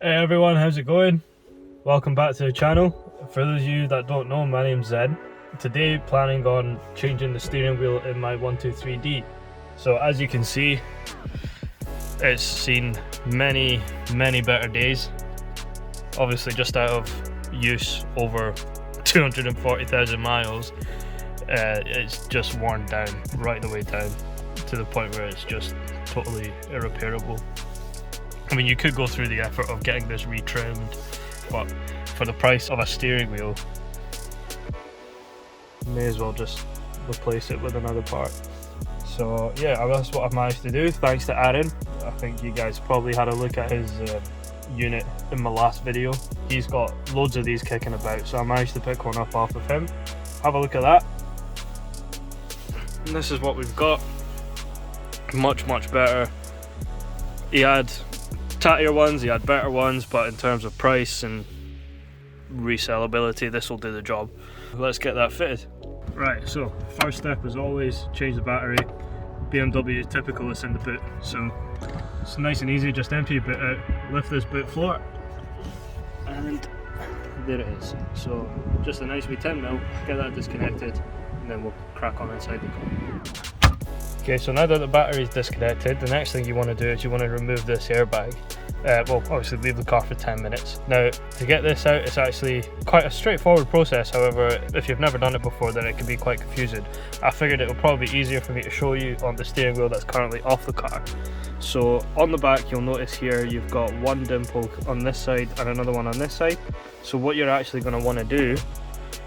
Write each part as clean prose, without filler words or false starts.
Hey everyone, how's it going? Welcome back to the channel. For those of you that don't know, my name's Zed. Today planning on changing the steering wheel in my 123D. So as you can see, it's seen many better days. Obviously just out of use over 240,000 miles, it's just worn down, right the way down to the point where it's just totally irreparable. I mean, you could go through the effort of getting this retrimmed, but for the price of a steering wheel, may as well just replace it with another part. So yeah, that's what I've managed to do, thanks to Aaron. I think you guys probably had a look at his unit in my last video. He's got loads of these kicking about, so I managed to pick one up off of him. Have a look at that. And this is what we've got. Much better. He had tattier ones, he had better ones, but in terms of price and resellability, this will do the job. Let's get that fitted. Right, so first step as always, change the battery. BMW typical, it's in the boot, so it's nice and easy. Just empty your boot out, lift this boot floor, and there it is. So just a nice wee 10mm, get that disconnected, and then we'll crack on inside the car. Okay, so now that the battery is disconnected, the next thing you want to do is you want to remove this airbag. Well, obviously leave the car for 10 minutes. Now, to get this out, it's actually quite a straightforward process. However, if you've never done it before, then it can be quite confusing. I figured it would probably be easier for me to show you on the steering wheel that's currently off the car. So on the back, you'll notice here you've got one dimple on this side and another one on this side. So what you're actually going to want to do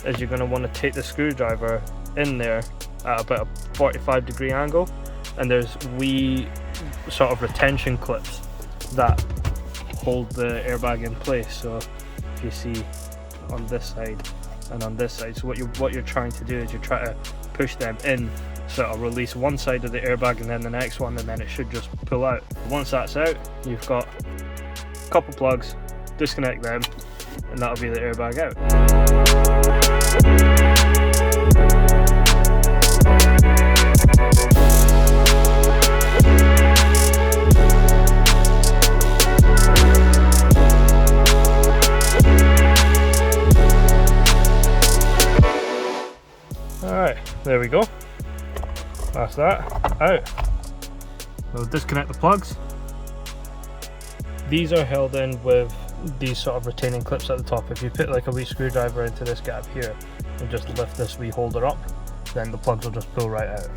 is you're going to want to take the screwdriver in there at about a 45-degree angle, and there's wee sort of retention clips that hold the airbag in place. So if you see on this side and on this side, so what you're trying to do is you're trying to push them in, so it'll release one side of the airbag and then the next one, and then it should just pull out. Once that's out, you've got a couple plugs, disconnect them, and that'll be the airbag out. Alright, there we go. That's that out. We'll disconnect the plugs. These are held in with these sort of retaining clips at the top. If you put like a wee screwdriver into this gap here and just lift this wee holder up, then the plugs will just pull right out.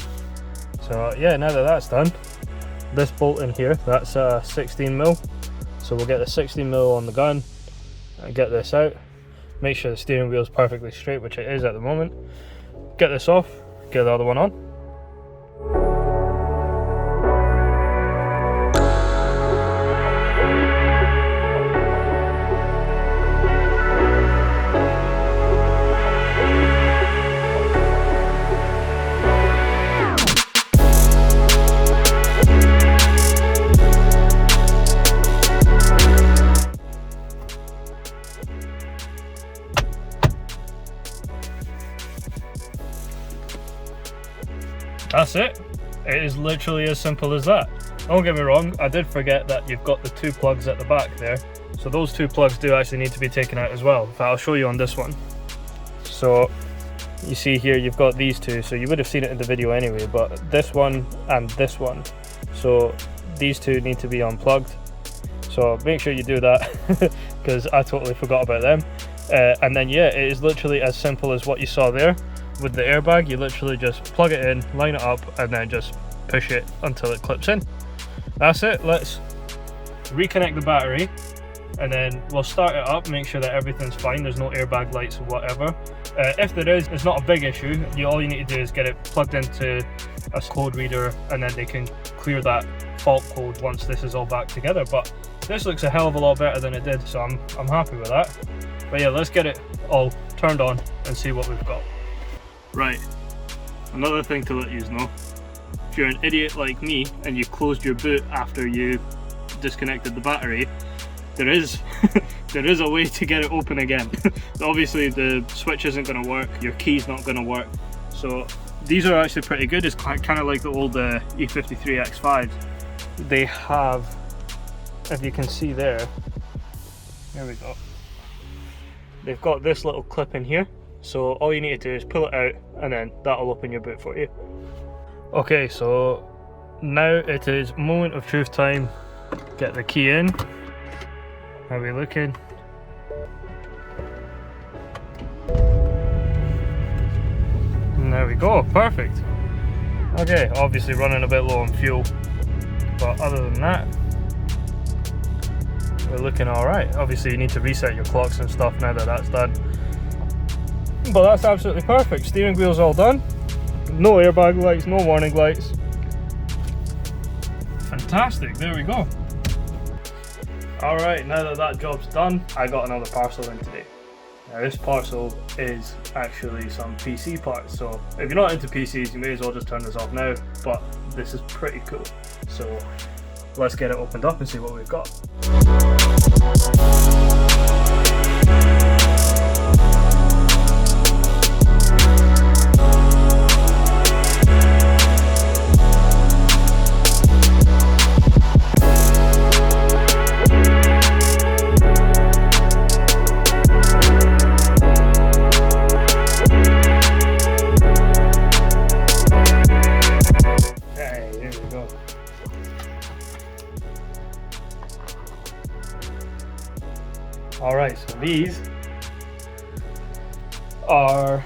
So yeah, now that that's done, this bolt in here, that's 16mm. So we'll get the 16mm on the gun and get this out. Make sure the steering wheel is perfectly straight, which it is at the moment. Get this off, get the other one on. That's it. It is literally as simple as that. Don't get me wrong, I did forget that you've got the two plugs at the back there. So those two plugs do actually need to be taken out as well. In fact, I'll show you on this one. So you see here you've got these two, so you would have seen it in the video anyway, but this one and this one. So these two need to be unplugged. So make sure you do that because I totally forgot about them. And then yeah, it is literally as simple as what you saw there. With the airbag, you literally just plug it in, line it up, and then just push it until it clips in. That's it. Let's reconnect the battery, and then we'll start it up, make sure that everything's fine, there's no airbag lights or whatever. If there is, it's not a big issue. All you need to do is get it plugged into a code reader, and then they can clear that fault code once this is all back together. But this looks a hell of a lot better than it did, so I'm happy with that. But yeah, let's get it all turned on and see what we've got. Right, another thing to let you know, if you're an idiot like me and you closed your boot after you disconnected the battery, there is a way to get it open again. Obviously the switch isn't going to work, your key's not going to work, so these are actually pretty good. It's kind of like the old E53 X5. They have, if you can see there, There we go. They've got this little clip in here, so all you need to do is pull it out and then that'll open your boot for you. Okay, so now it is moment of truth time. Get the key in. How are we looking? And there we go, perfect. Okay, obviously running a bit low on fuel, but other than that, we're looking alright. Obviously you need to reset your clocks and stuff now that that's done. But that's absolutely perfect. Steering wheel's all done. No airbag lights, no warning lights. Fantastic, there we go. Alright, now that that job's done, I got another parcel in today. Now this parcel is actually some PC parts, so if you're not into PCs you may as well just turn this off now, but this is pretty cool. So let's get it opened up and see what we've got. Alright, so these are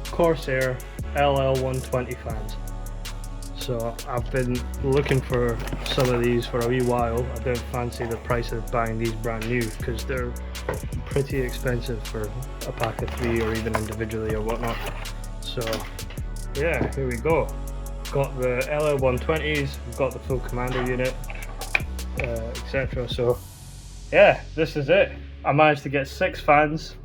Corsair LL120 fans. So I've been looking for some of these for a wee while. I don't fancy the price of buying these brand new because they're pretty expensive for a pack of 3 or even individually or whatnot. So yeah, here we go. Got the LL120s, we've got the full commander unit, etc. So yeah, this is it. I managed to get 6 fans,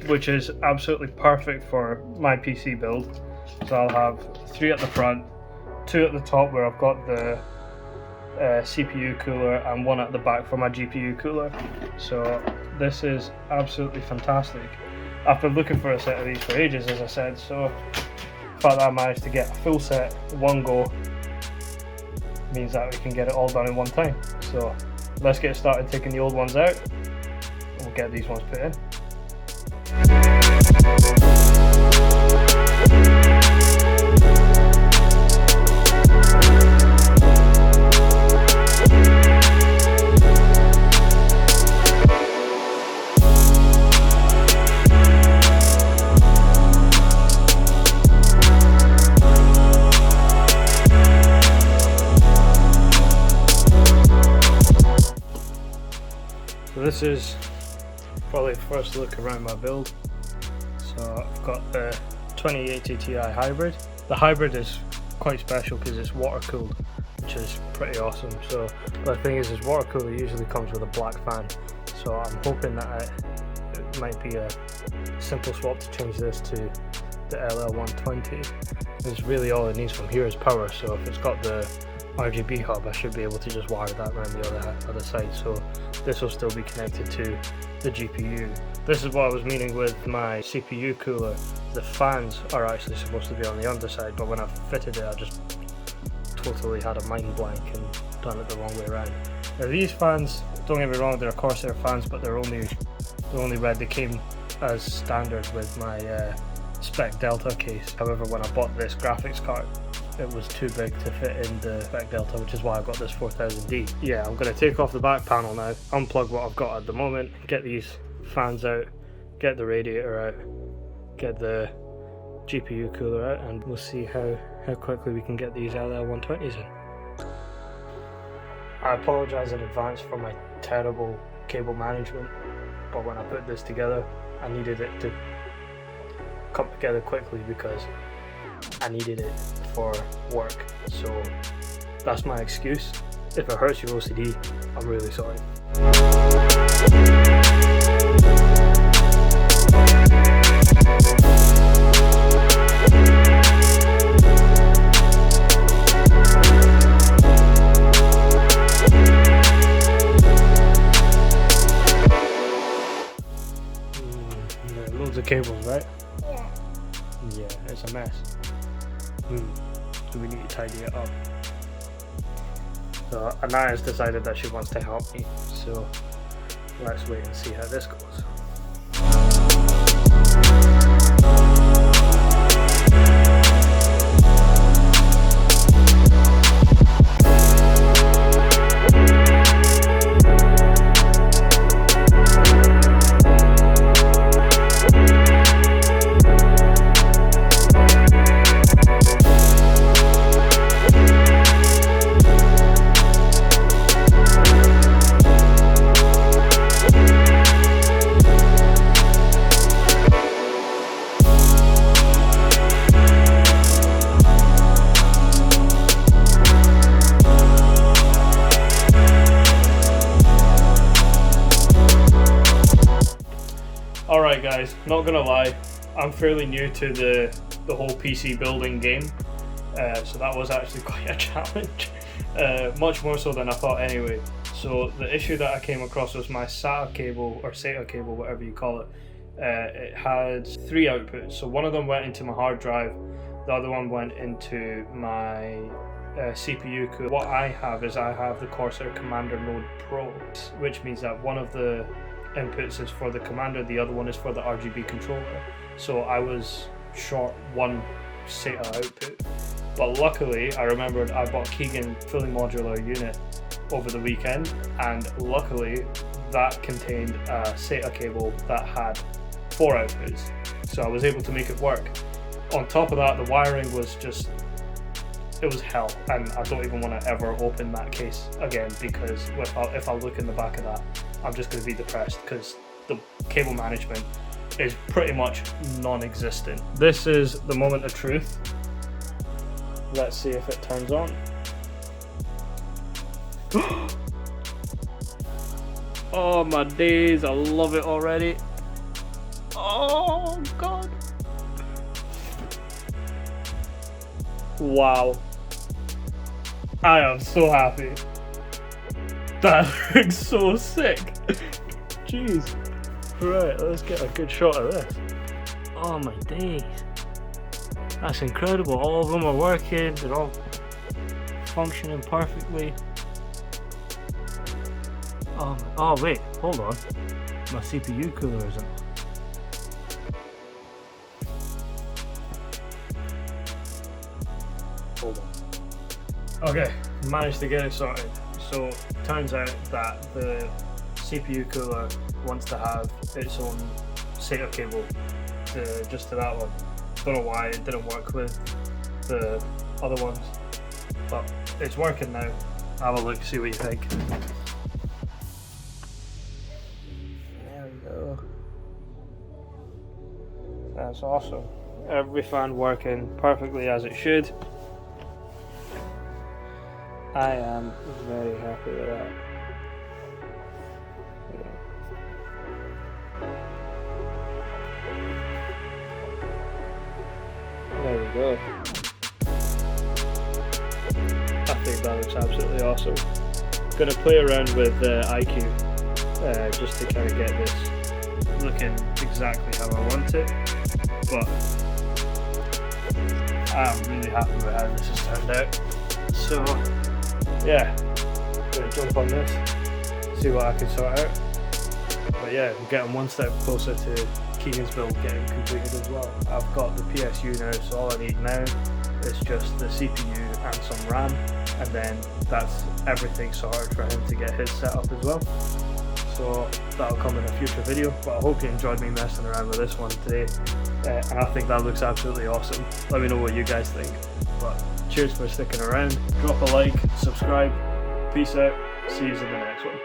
which is absolutely perfect for my PC build. So I'll have 3 at the front, 2 at the top where I've got the CPU cooler, and 1 at the back for my GPU cooler. So this is absolutely fantastic. I've been looking for a set of these for ages, as I said, so the fact that I managed to get a full set one go means that we can get it all done in one time. So let's get started taking the old ones out. We'll get these ones put in. So this is probably the first look around my build. So I've got the 2080 Ti hybrid. The hybrid is quite special because it's water cooled, which is pretty awesome. So the thing is water cooler usually comes with a black fan. So I'm hoping that it might be a simple swap to change this to the LL120. It's really all it needs from here is power. So if it's got the RGB hub, I should be able to just wire that around the other side, so this will still be connected to the GPU. This is what I was meaning with my CPU cooler. The fans are actually supposed to be on the underside, but when I fitted it I just totally had a mind blank and done it the wrong way around. Now these fans, don't get me wrong, they're Corsair fans, but they're only red. They came as standard with my Spec Delta case. However, when I bought this graphics card, it was too big to fit in the Spec Delta, which is why I got this 4000D. Yeah, I'm going to take off the back panel now, unplug what I've got at the moment, get these fans out, get the radiator out, get the GPU cooler out, and we'll see how quickly we can get these LL120s in. I apologise in advance for my terrible cable management, but when I put this together I needed it to come together quickly because I needed it for work, so that's my excuse. If it hurts your OCD, I'm really sorry. Loads of cables, right? Yeah, it's a mess. So we need to tidy it up. So Anaya's decided that she wants to help me, so let's wait and see how this goes. Alright guys, not gonna lie, I'm fairly new to the whole PC building game, so that was actually quite a challenge, much more so than I thought anyway. So the issue that I came across was my SATA cable, or SATA cable, whatever you call it. It had 3 outputs, so one of them went into my hard drive, the other one went into my CPU cooler. What I have is I have the Corsair Commander Node Pro, which means that one of the inputs is for the commander, the other one is for the RGB controller. So I was short one SATA output, but luckily I remembered I bought Keegan fully modular unit over the weekend, and luckily that contained a SATA cable that had 4 outputs, so I was able to make it work. On top of that, the wiring was just, it was hell, and I don't even want to ever open that case again, because if I look in the back of that, I'm just going to be depressed, because the cable management is pretty much non-existent. This is the moment of truth. Let's see if it turns on. Oh my days, I love it already. Oh god. Wow. I am so happy. That looks so sick. Jeez. Right, let's get a good shot of this. Oh my days. That's incredible. All of them are working. They're all functioning perfectly. Oh wait, hold on. My CPU cooler isn't. Hold on. Okay, managed to get it sorted. So turns out that the CPU cooler wants to have its own SATA cable just to that one. Don't know why it didn't work with the other ones, but it's working now. Have a look, see what you think. There we go. That's awesome. Every fan working perfectly as it should. I am very happy with that. There we go. I think that looks absolutely awesome. Gonna play around with IQ just to kind of get this looking exactly how I want it, but I'm really happy with how this has turned out. So yeah, gonna jump on this, see what I can sort out. But yeah, we're getting one step closer to Keegan's build getting completed as well. I've got the PSU now, so all I need now is just the CPU and some RAM, and then that's everything sorted for him to get his set up as well. So that'll come in a future video, but I hope you enjoyed me messing around with this one today, and I think that looks absolutely awesome. Let me know what you guys think. But cheers for sticking around, drop a like, subscribe, peace out, see you in the next one.